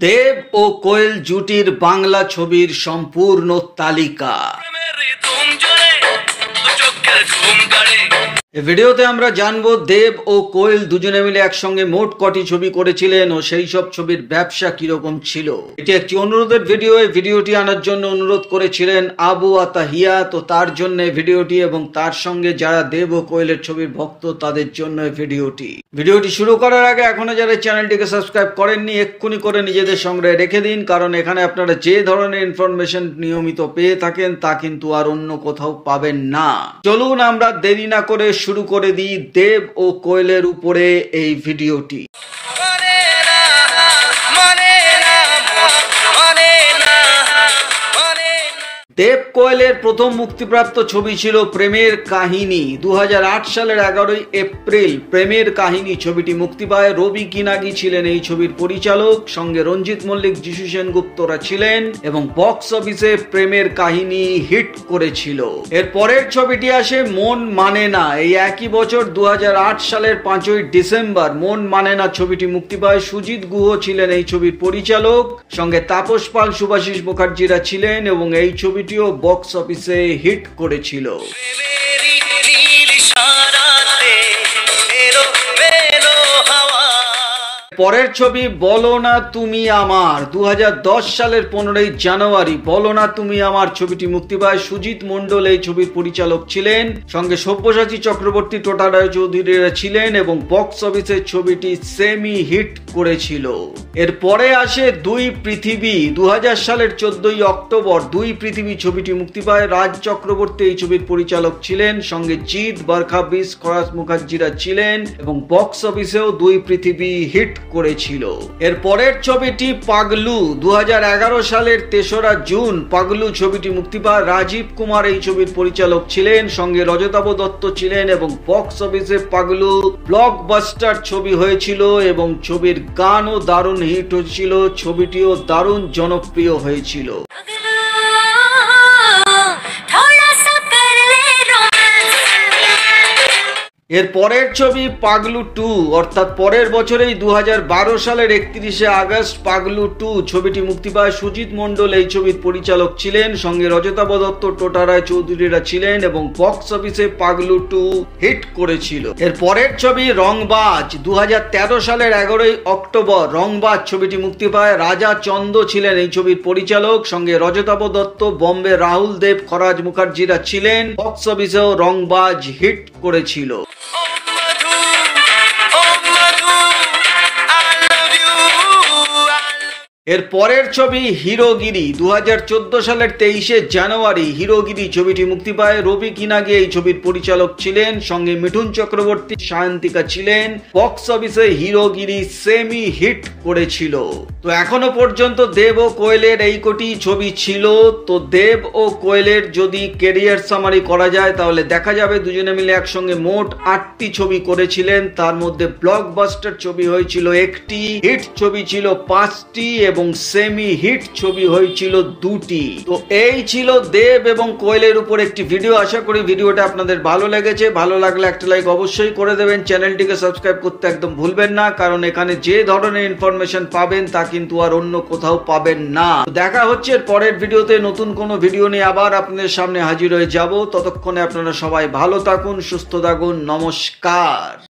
দেব ও কোয়েল জুটির বাংলা ছবির সম্পূর্ণ তালিকা। এই ভিডিওতে আমরা জানবো দেব ও কোয়েল দুজনে মিলে একসঙ্গে মোট কটি ছবি করেছিলেন ও সেই সব ছবির ব্যবসা কিরকম ছিল। এটি একটি অনুরোধের ভিডিও। এই ভিডিওটি আনার জন্য অনুরোধ করেছিলেন আবু আতাহিয়া, তো তার জন্য ভিডিওটি এবং তার সঙ্গে যারা দেব ও কোয়েলের ছবির ভক্ত তাদের জন্য ভিডিওটি শুরু করার আগে এখনো যারা চ্যানেলটিকে সাবস্ক্রাইব করেননি এক্ষুনি করে নিজেদের সংগ্রহে রেখে দিন, কারণ এখানে আপনারা যে ধরনের ইনফরমেশন নিয়মিত পেয়ে থাকেন তা কিন্তু আর অন্য কোথাও পাবেন না। চলুন আমরা দেরি না করে শুরু করে দিই দেব ও কোয়েলের উপরে এই ভিডিওটি। দেব কোয়েলের প্রথম মুক্তিপ্রাপ্ত ছবি ছিল প্রেমের কাহিনী। 2008 সালের 11 এপ্রিল প্রেমের কাহিনী ছবিটি মুক্তি পায়। রবি কিনাগি ছিলেন এই ছবির পরিচালক, সঙ্গে রঞ্জিত মল্লিক, যিশু সেনগুপ্তরা ছিলেন এবং বক্স অফিসে প্রেমের কাহিনী হিট করেছিল। এর পরের ছবিটি আসে মন মানে না। এই একই বছর 2008 সালের 5ই ডিসেম্বর মন মানে না ছবিটি মুক্তি পায়। সুজিত গুহ ছিলেন এই ছবির পরিচালক, সঙ্গে তাপস পাল, শুভাশিস মুখার্জিরা ছিলেন এবং এই ছবিটিও বক্স অফিসে হিট করেছিল। পরের ছবি বলো না তুমি আমার। 2010 সালের 15ই জানুয়ারি বলো না তুমি আমার ছবিটি মুক্তি পায়। সুজিত মন্ডল এই ছবির পরিচালক ছিলেন, সঙ্গে সব্যসাচী চক্রবর্তী, টোটা রায়চৌধুরীরা ছিলেন এবং বক্স অফিসে ছবিটি সেমি হিট করেছিল। এরপরে আসে দুই পৃথিবী। 2000 সালের 14ই অক্টোবর দুই পৃথিবী ছবিটি মুক্তি পায়। রাজ চক্রবর্তী এই ছবির পরিচালক ছিলেন, সঙ্গে জিৎ, বরখা বিস, খরাস মুখার্জিরা ছিলেন এবং বক্স অফিসেও দুই পৃথিবী হিট করেছিল। এর পরের ছবিটি পাগলু। 2011 সালের 3রা জুন পাগলু ছবিটি মুক্তি পায়। রাজীব কুমার এই ছবির পরিচালক ছিলেন, সঙ্গে রজতাভ দত্ত ছিলেন এবং বক্স অফিসে পাগলু ব্লকবাস্টার ছবি হয়েছিল এবং ছবির গানও দারুণ হিট হয়েছিল। ছবিটিও দারুণ জনপ্রিয় হয়েছিল। এর পরের ছবি পাগলু 2, অর্থাৎ পরের বছরেই 2012 সালের 31শে আগস্ট পাগলু 2 ছবিটি মুক্তি পায়। সুজিত মন্ডল এই ছবির পরিচালক ছিলেন, সঙ্গে রজতাভ দত্ত, টোটা রায়চৌধুরীরা ছিলেন এবং বক্স অফিসে পাগলু 2 হিট করেছিল। এর পরের ছবি রংবাজ। 2013 সালের 11ই অক্টোবর রংবাজ ছবিটি মুক্তি পায়। রাজা চন্দ ছিলেন এই ছবির পরিচালক, সঙ্গে রজতাভ দত্ত, বম্বে রাহুল দেব, খরাজ মুখার্জিরা ছিলেন। বক্স অফিসেও রংবাজ হিট করেছিল। এর পরের ছবি হিরোগিরি। 2014 সালের 23শে জানুয়ারি হিরোগিরি ছবিটি মুক্তি পায়। রবি কিনাগি এই ছবির পরিচালক ছিলেন, সঙ্গে মিঠুন চক্রবর্তী, সায়ন্তিকা ছিলেন। বক্স অফিসে হিরোগিরি সেমি হিট করেছিল। তো এখনো পর্যন্ত দেব ও কোয়েলের এই কোটি ছবি ছিল। তো দেব ও কোয়েলের যদি ক্যারিয়ার সামারি করা যায় তাহলে দেখা যাবে দুজনে মিলে একসঙ্গে মোট 8টি ছবি করেছিলেন। তার মধ্যে ব্লকবাস্টার ছবি হয়েছিল 1টি, হিট ছবি ছিল 5টি এবং সেমি হিট ছবি হয়েছিল 2টি। তো এই ছিল দেব এবং কোয়েলের উপর একটি ভিডিও। আশা করি ভিডিওটা আপনাদের ভালো লেগেছে। ভালো লাগলে একটা লাইক অবশ্যই করে দেবেন। চ্যানেলটিকে সাবস্ক্রাইব করতে একদম ভুলবেন না, কারণ এখানে যে ধরনের ইনফরমেশন পাবেন তা কিন্তু আর অন্য কোথাও পাবেন না। দেখা হচ্ছে পরের ভিডিওতে। নতুন কোনো ভিডিও নিয়ে আবার আপনাদের সামনে হাজির হয়ে যাব। ততক্ষণে আপনারা সবাই ভালো থাকুন, সুস্থ থাকুন। নমস্কার।